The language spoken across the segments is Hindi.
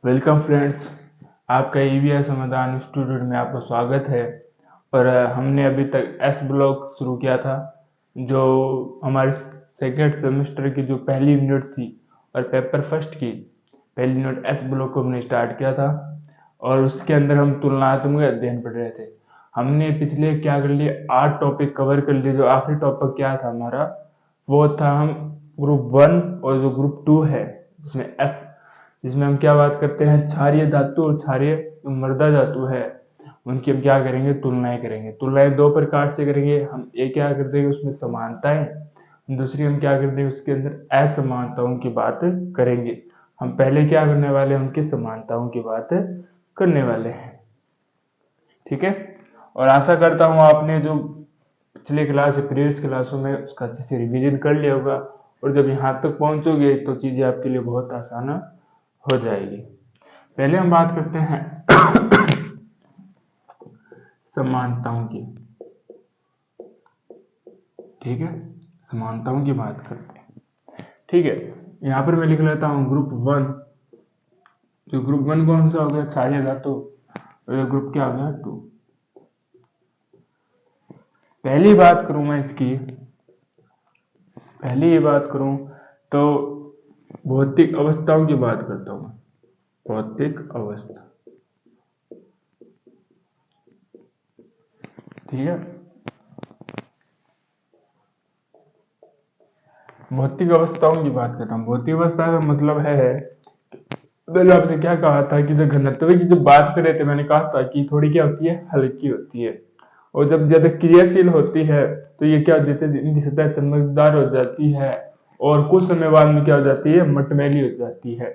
वेलकम फ्रेंड्स, आपका ईवीएस समाधान इंस्टीट्यूट में आपका स्वागत है। और हमने अभी तक एस ब्लॉक शुरू किया था, जो हमारे सेकेंड सेमेस्टर की जो पहली यूनिट थी और पेपर फर्स्ट की पहली यूनिट एस ब्लॉक को हमने स्टार्ट किया था। और उसके अंदर हम तुलनात्मक अध्ययन पढ़ रहे थे। हमने पिछले क्या कर लिए 8 टॉपिक कवर कर लिए। जो आखिरी टॉपिक क्या था हमारा, वो था हम ग्रुप 1 और जो ग्रुप 2 है जिसमें हम क्या बात करते हैं, क्षारीय धातु और क्षारीय जो मृदा धातु है उनकी हम क्या करेंगे, तुलनाएं करेंगे। तुलनाएं दो प्रकार से करेंगे। हम एक क्या कर देंगे उसमें समानताएं, दूसरी हम क्या कर देंगे उसके अंदर असमानताओं की बात करेंगे। हम पहले क्या करने वाले हैं, उनकी समानताओं की बात करने वाले हैं। ठीक है। और आशा करता हूँ आपने जो पिछले क्लास या प्रीवियस क्लासों में उसका अच्छे से रिवीजन कर लिया होगा, और जब यहाँ तक पहुंचोगे तो चीजें आपके लिए बहुत आसान हो जाएगी। पहले हम बात करते हैं समानताओं की। ठीक है, समानताओं की बात करते हैं। ठीक है, यहाँ पर मैं लिख लेता हूँ ग्रुप 1। जो ग्रुप 1 कौन सा हो गया, क्षारीय धातु। और ग्रुप क्या हो गया 2। पहली बात करूं मैं इसकी, पहली ये बात करूं तो भौतिक अवस्थाओं की बात करता हूं। भौतिक अवस्था, ठीक है। भौतिक अवस्थाओं की बात करता हूँ। भौतिक अवस्था का मतलब है, मैंने आपसे क्या कहा था कि जब घनत्व की जब बात कर रहे थे, मैंने कहा था कि थोड़ी क्या होती है, हल्की होती है। और जब ज्यादा क्रियाशील होती है तो ये क्या हो जाती है, इनकी सतह चमकदार हो जाती है और कुछ समय बाद में क्या हो जाती है, मटमैली हो जाती है।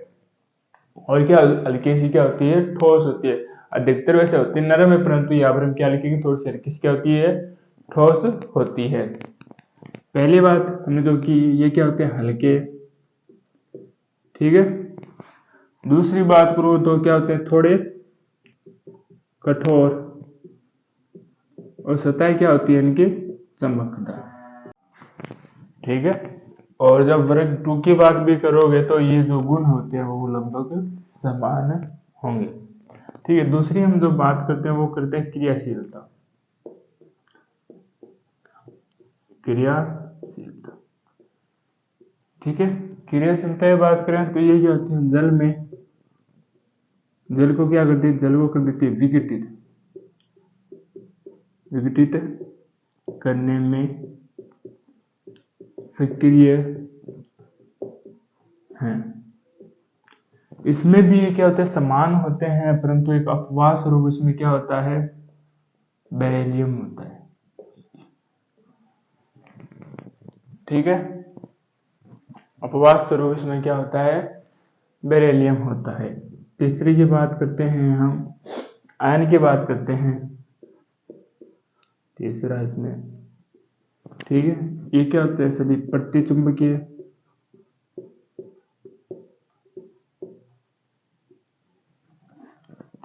और क्या हल्की सी क्या होती है, ठोस होती है। अधिकतर वैसे होती है नरम है, परंतु यहाँ पर हम क्या लिखेंगे, थोड़ी सी हल्की सी क्या होती है, ठोस होती है। पहली बात हमने जो की, ये क्या होते हैं, हल्के। ठीक है। दूसरी बात करूं तो क्या होते हैं, थोड़े कठोर। और सतह क्या होती है इनकी, चमकदार। ठीक है। और जब वर्ग 2 की बात भी करोगे तो ये जो गुण होते हैं वो लगभग समान होंगे। ठीक है। दूसरी हम जो बात करते हैं वो करते हैं क्रियाशीलता। क्रियाशीलता, ठीक है। क्रियाशीलता की बात करें तो ये क्या होती है, जल में, जल को क्या करती है, जल को कर देती है विघटित। विघटित करने में सक्रिय है। इसमें भी क्या होता है, समान होते हैं, परंतु एक अपवाद स्वरूप इसमें क्या होता है, बेरिलियम होता है। ठीक है। अपवाद स्वरूप इसमें क्या होता है, बेरिलियम होता है। तीसरी की बात करते हैं हम, आयन की बात करते हैं। तीसरा इसमें, ठीक है, ये क्या होते हैं, सभी प्रतिचुंबकीय।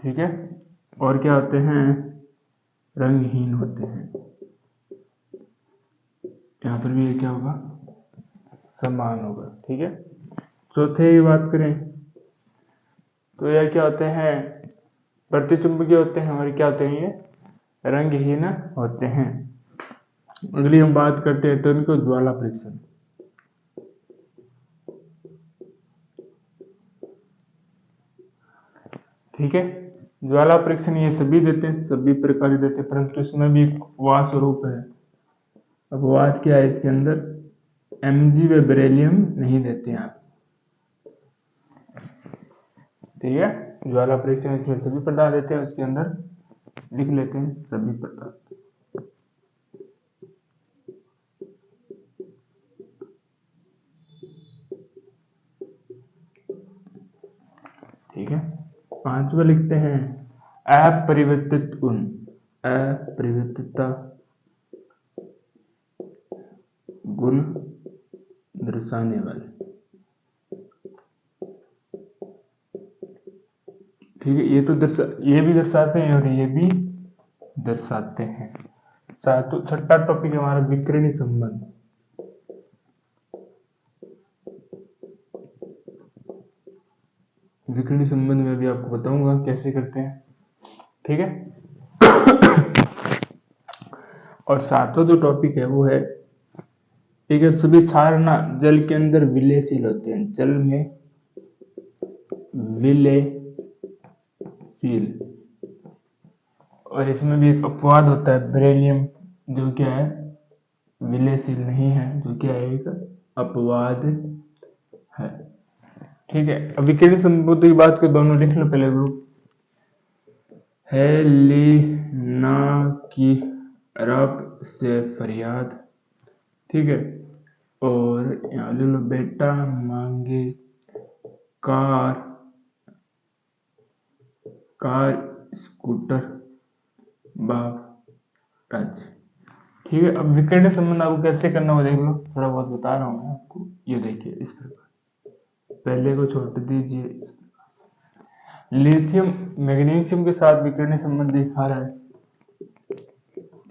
ठीक है। और क्या होते हैं, रंगहीन होते हैं। यहाँ पर भी ये क्या होगा, समान होगा। ठीक है। चौथे की बात करें तो यह क्या होते हैं, प्रतिचुंबकीय होते हैं। और क्या होते हैं, ये रंगहीन होते हैं। अगली हम बात करते हैं तो इनको ज्वाला परीक्षण। ठीक है। ज्वाला परीक्षण ये सभी देते हैं, सभी प्रकार देते हैं, परंतु इसमें भी अपवाद स्वरूप है। अपवाद क्या है इसके अंदर, Mg व बेरिलियम नहीं देते हैं आप। ठीक है। ज्वाला परीक्षण इसमें सभी पदार्थ देते हैं, उसके अंदर लिख लेते हैं सभी पदार्थ। ठीक है। पांचवा लिखते हैं अपरिवर्तित गुण। अपरिवर्तित गुण दर्शाने वाले। ठीक है। ये भी दर्शाते हैं और ये भी दर्शाते हैं। छठा टॉपिक हमारा विकिरणीय संबंध। विकर्ण संबंध में भी आपको बताऊंगा कैसे करते हैं, ठीक है। और सातवां जो टॉपिक है वो है, ठीक है, सभी क्षार ना जल के अंदर विलयशील होते हैं, जल में विलयशील। और इसमें भी एक अपवाद होता है, बेरिलियम, जो क्या है, विलयशील नहीं है, जो क्या है, एक अपवाद है, ठीक है। अब विकिरण संबंधों की बात करें, दोनों लिख लो पहले ग्रुप। हेलिना की रब से फरियाद, ठीक है। और यहाँ ले लो, बेटा मांगे कार स्कूटर बाप राज, ठीक है। अब विकर्ण संबंध आपको कैसे करना हो देख लो, थोड़ा बहुत बता रहा हूँ मैं आपको। ये देखिए इस प्रकार, पहले को छोड़ दीजिए। लिथियम मैग्नीशियम के साथ विकर्ण संबंध दिखा रहा है,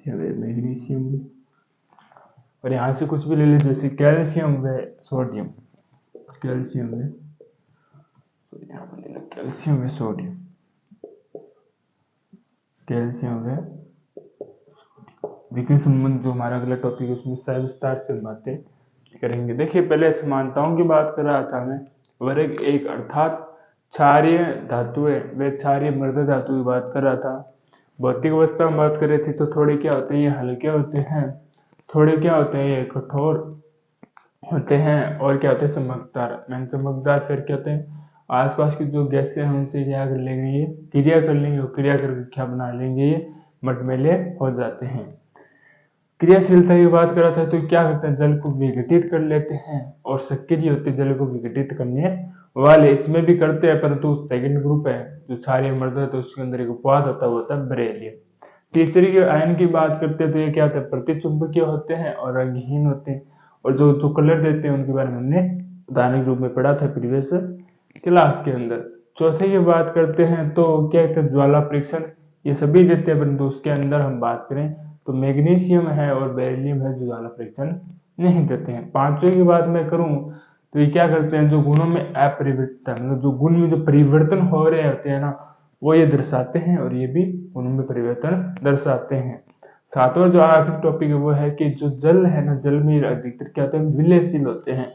मैग्नीशियम, और यहाँ से कुछ भी ले ले, जैसे कैल्शियम व सोडियम, कैल्शियम व, यहाँ पर ले लो कैल्शियम व सोडियम, कैल्शियम व विकर्ण संबंध जो हमारा अगला टॉपिक है, उसमें विस्तार से बातें करेंगे। देखिए पहले समानताओं की बात कर रहा था मैं, वर्ग एक अर्थात क्षारीय धातुएं व क्षारीय मृद धातु की बात कर रहा था। भौतिक अवस्था में बात कर रहे थे तो थोड़े क्या होते हैं, ये हल्के होते हैं, थोड़े क्या होते हैं, ये कठोर होते हैं, और क्या होते हैं, चमकदार। मैंने चमकदार फिर क्या होते हैं, आसपास की जो गैसें हैं उनसे क्या कर लेंगे, ये क्रिया कर लेंगे, और क्रिया करके क्या बना लेंगे, ये मटमैले हो जाते हैं। क्रियाशीलता की बात करा था तो क्या करते हैं, जल को विघटित कर लेते हैं, और सक्रिय होते जल को विघटित करने वाले, इसमें भी करते हैं, परंतु सेकंड ग्रुप है जो क्षारीय मृद है, तो उसके अंदर एक अपवाद होता है, वो होता है बेरिलियम। तीसरी के आयन की बात करते हैं तो ये क्या होता है, प्रतिचुंबकीय होते हैं और रंगहीन होते हैं, और जो जो कलर देते हैं उनके बारे में हमने उदाहरण के रूप में पढ़ा था प्रीवियस क्लास के अंदर। चौथे की बात करते हैं तो क्या कहते हैं, ज्वाला परीक्षण, ये सभी देते हैं, परंतु उसके अंदर हम बात करें तो मैग्नीशियम है और बेरिलियम है जो ज्वाला परीक्षण नहीं देते हैं। पांचवें की बात मैं करूं तो ये क्या करते हैं, जो गुणों में अपरिवर्तन, मतलब जो गुण में जो परिवर्तन हो रहे होते हैं ना, वो ये दर्शाते हैं, और ये भी गुणों में परिवर्तन दर्शाते हैं। सातवां जो आखिरी टॉपिक है वो है कि जो जल है ना, जल में अधिकतर क्या होते हैं, विलयशील होते हैं।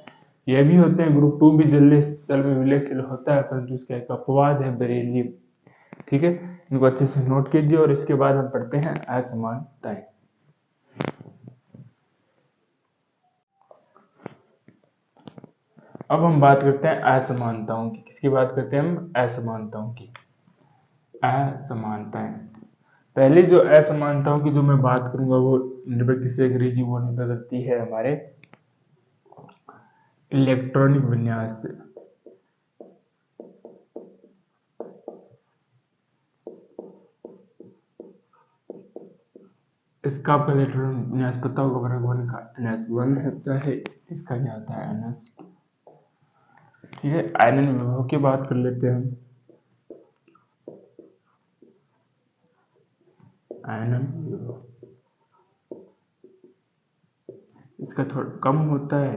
ये भी होते हैं, ग्रुप 2 भी जल में विलयशील होता है, परंतु इसका एक अपवाद है बेरिलियम, ठीक है। इनको अच्छे से नोट कीजिए, और इसके बाद हम पढ़ते हैं असमानताएं। अब हम बात करते हैं असमानताओं की। किसकी बात करते हैं हम, असमानताओं की। असमानताएं, पहली जो असमानताओं की जो मैं बात करूंगा वो निर्भर किससे करेगी, वो निर्भर करती है हमारे इलेक्ट्रॉनिक विन्यास से। इसका आपका इलेक्ट्रॉनिक विन्यास पता होगा, वर्ग 1 का NS1 होता है, इसका क्या होता है NS, ठीक है। आयनन विभव की बात कर लेते हैं हम। आयनन विभव इसका थोड़ा कम होता है,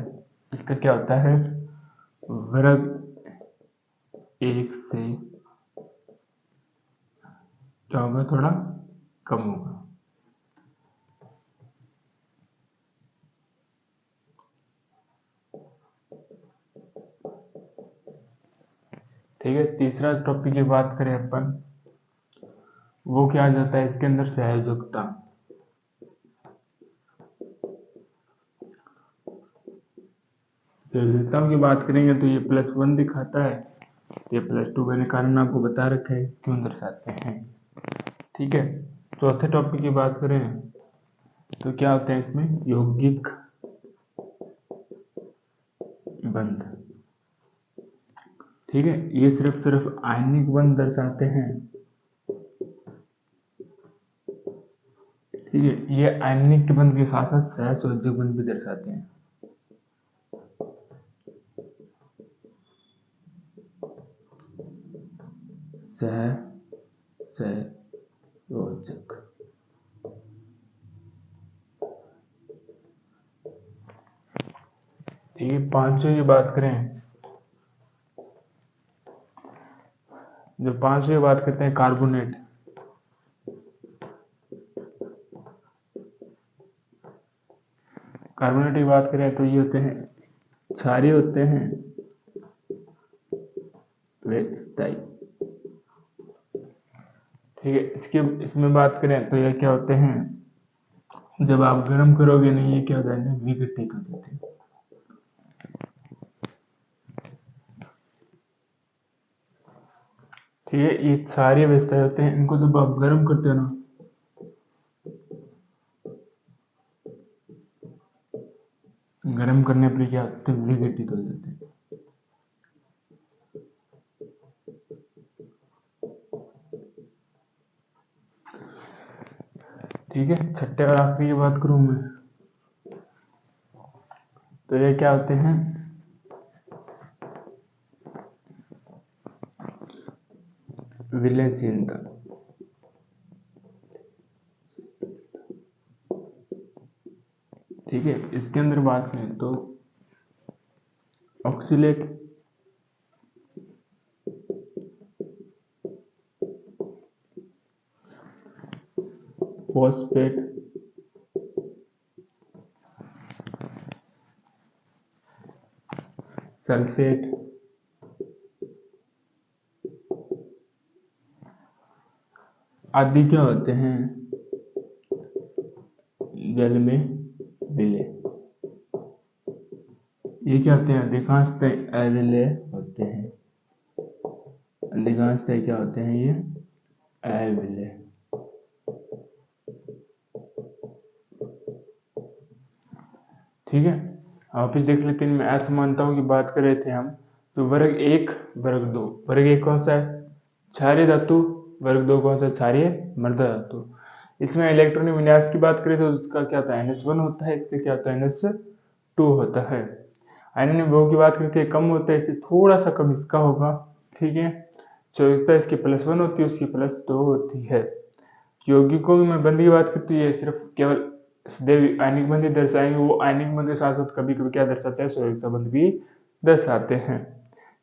इसका क्या होता है, वर्ग 1 से क्या होगा, थोड़ा कम होगा, ठीक है। तीसरा टॉपिक की बात करें अपन, वो क्या आ जाता है इसके अंदर, सहयोजकता। सहयोजकताओं की बात करेंगे तो ये +1 दिखाता है, ये +2 मैंने कारण आपको बता रखा है क्यों दर्शाते हैं, ठीक है। चौथे टॉपिक की बात करें तो क्या होते हैं इसमें, यौगिक बंध, ठीक है। ये सिर्फ आयनिक बंध दर्शाते हैं, ठीक है। ये आयनिक बंध के साथ साथ सहसंयोजक बंध भी दर्शाते हैं, सहसंयोजक, ठीक है। पांचवें की बात करें जो 5वीं बात करते हैं कार्बोनेट। कार्बोनेट की बात करें तो ये होते हैं क्षारीय होते हैं, वे स्थायी। ठीक है, इसमें बात करें तो ये क्या होते हैं, जब आप गर्म करोगे नहीं ये क्या हो जाएंगे, विघटित हो जाते हैं। ठीक है, ये क्षारीय अवस्था होते हैं, इनको जब आप गर्म करते हो ना, गर्म करने पर क्या होते हैं, विघटित हो जाते हैं। ठीक है, छठे और आखिरी की बात करूं मैं तो ये क्या होते हैं, विलयनशीलता। ठीक है, इसके अंदर बात करें तो ऑक्सीलेट, फॉस्फेट, सल्फेट, आदि क्या होते हैं, जल में विलय। ये क्या होते हैं, अधिकांशतः अविलय होते हैं, अधिकांशतः क्या होते हैं, ये अविलय। ठीक है, वापिस देख लेते हैं। मैं असमानताओं की बात कर रहे थे हम, तो वर्ग 1 वर्ग 2, वर्ग 1 कौन सा है, क्षारीय धातु, वर्ग 2 कौन सा, क्षारीय मृदा धातु। इसमें इलेक्ट्रॉनिक विन्यास की बात करें तो उसका क्या होता है, NH1 होता है, इसका क्या होता है, NH2 होता है। आयनिक विभव की बात करते हैं, कम होता है, इससे थोड़ा सा कम इसका होगा। ठीक है, चौयोगिकता इसकी +1 होती है, उसकी +2 होती है। यौगिकों में बंध की बात करती है, सिर्फ केवल सदैव आयनिक बंध दर्शाएंगे, वो आयनिक बंध के साथ साथ कभी कभी क्या दर्शाते हैं, संयोगिकता बंध भी दर्शाते हैं।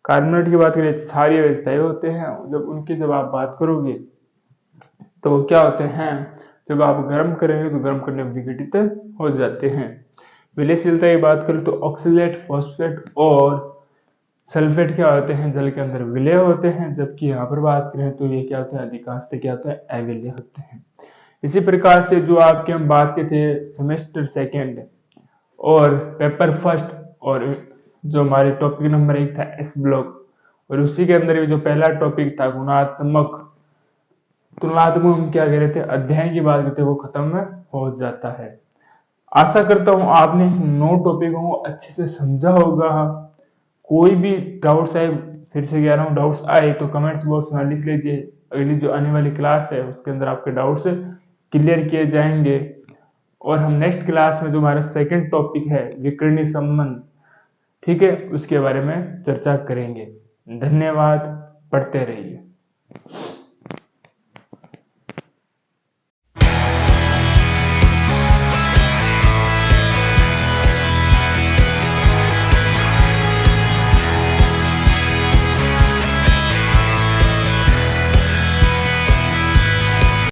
कार्बोनेट की बात करें, क्षारीय अवस्थाएं होते हैं, जब आप बात करोगे तो वो क्या होते हैं, जब आप गर्म करेंगे तो गर्म करने में विघटित हो जाते हैं। विलयशीलता की बात करें तो ऑक्सीलेट, फॉस्फेट और सल्फेट क्या होते हैं, जल के अंदर विलय होते हैं, जबकि यहाँ पर बात करें तो ये क्या होता है, अधिकांशतः क्या होता है, अविलय होते हैं। इसी प्रकार से जो आपके हम बात के थे सेमेस्टर सेकेंड और पेपर फर्स्ट, और जो हमारे टॉपिक नंबर 1 था एस ब्लॉक, और उसी के अंदर भी जो पहला टॉपिक था गुणात्मक, तुलनात्मक हम क्या कह रहे थे, अध्ययन की बात करते, वो खत्म हो जाता है। आशा करता हूँ आपने इस 9 टॉपिकों को अच्छे से समझा होगा। कोई भी डाउट्स आए, फिर से कह रहा हूँ, डाउट्स आए तो कमेंट्स बॉक्स में लिख लीजिए। अगली जो आने वाली क्लास है उसके अंदर आपके डाउट्स क्लियर किए जाएंगे, और हम नेक्स्ट क्लास में जो हमारा सेकंड टॉपिक है विकर्णी संबंध, ठीक है, उसके बारे में चर्चा करेंगे। धन्यवाद, पढ़ते रहिए।